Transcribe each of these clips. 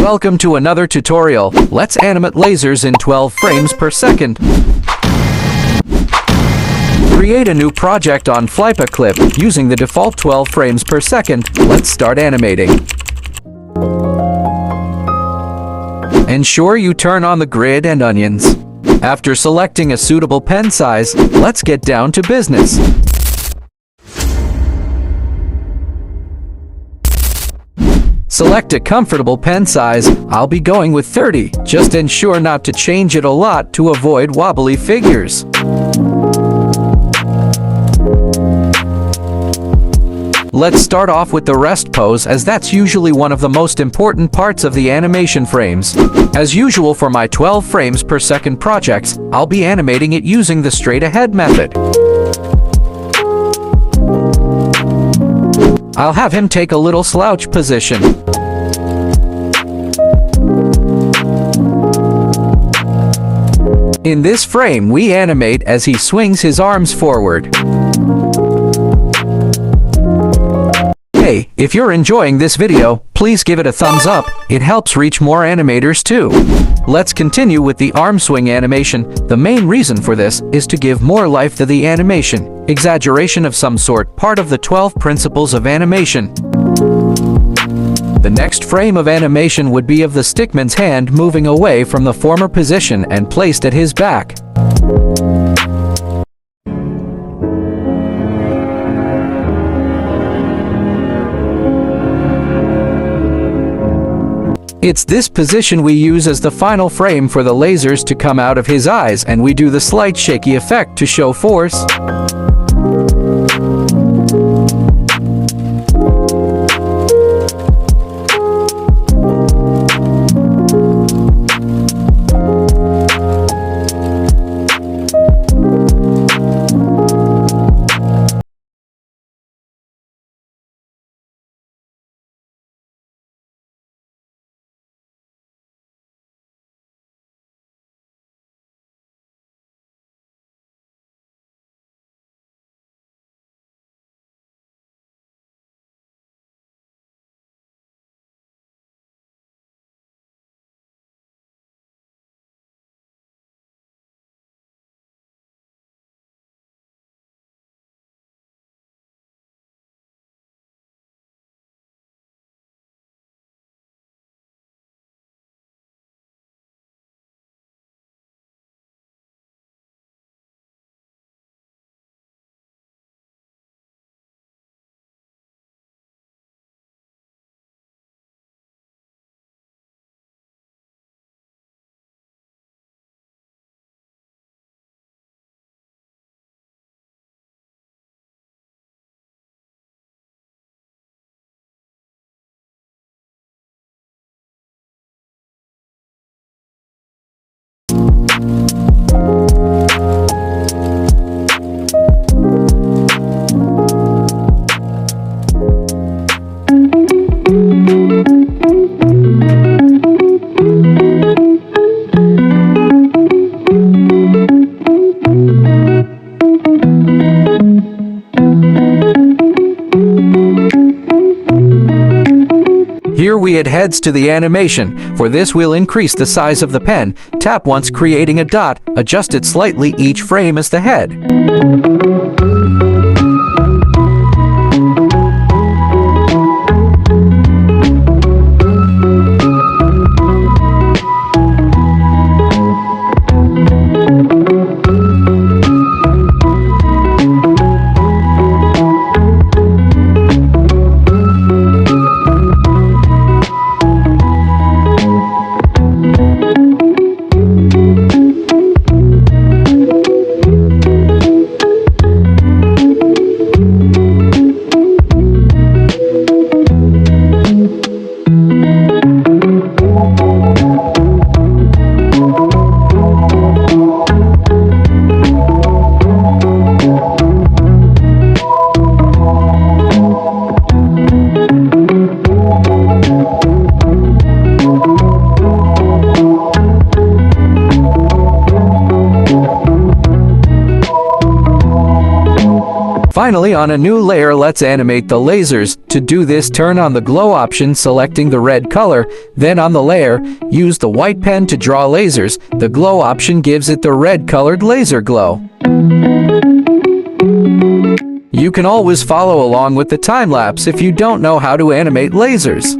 Welcome to another tutorial. Let's animate lasers in 12 frames per second. Create a new project on flipaclip using the default 12 frames per second. Let's start animating. Ensure you turn on the grid and onions. After selecting a suitable pen size, let's get down to business. Select a comfortable pen size. I'll be going with 30. Just ensure not to change it a lot to avoid wobbly figures. Let's start off with the rest pose, as that's usually one of the most important parts of the animation frames. As usual for my 12 frames per second projects, I'll be animating it using the straight ahead method. I'll have him take a little slouch position. In this frame, we animate as he swings his arms forward. Hey, if you're enjoying this video, please give it a thumbs up. It helps reach more animators too. Let's continue with the arm swing animation. The main reason for this is to give more life to the animation. Exaggeration of some sort, part of the 12 principles of animation. The next frame of animation would be of the stickman's hand moving away from the former position and placed at his back. It's this position we use as the final frame for the lasers to come out of his eyes, and we do the slight shaky effect to show force. Here we add heads to the animation. For this we'll increase the size of the pen. Tap once creating a dot. Adjust it slightly each frame as the head. Finally, on a new layer, let's animate the lasers. To do this, turn on the glow option, selecting the red color. Then on the layer, use the white pen to draw lasers. The glow option gives it the red-colored laser glow. You can always follow along with the time-lapse if you don't know how to animate lasers.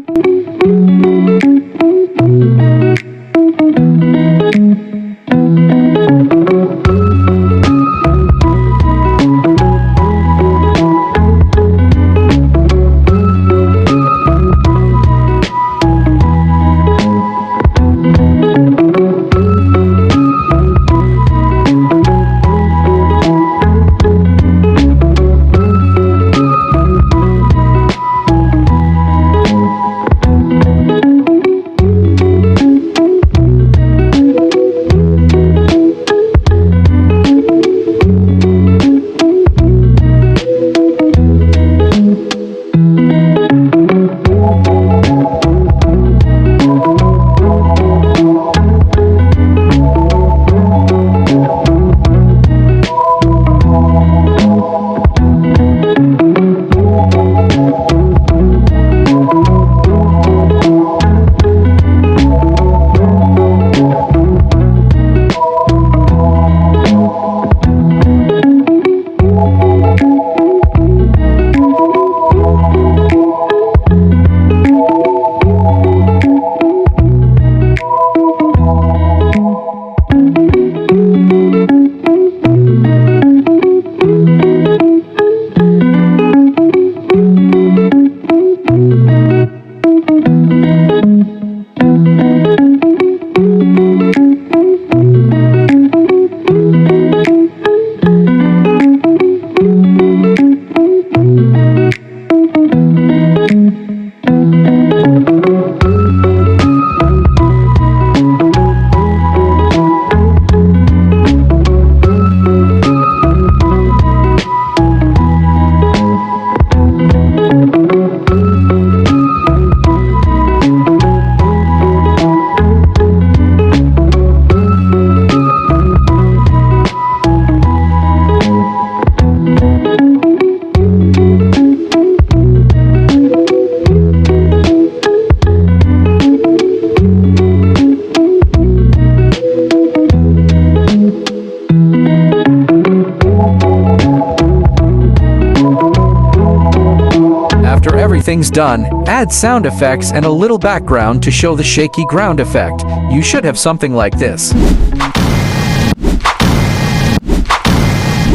After everything's done, add sound effects and a little background to show the shaky ground effect. You should have something like this.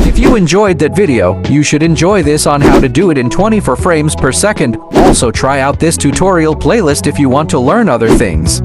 If you enjoyed that video, you should enjoy this on how to do it in 24 frames per second. Also try out this tutorial playlist if you want to learn other things.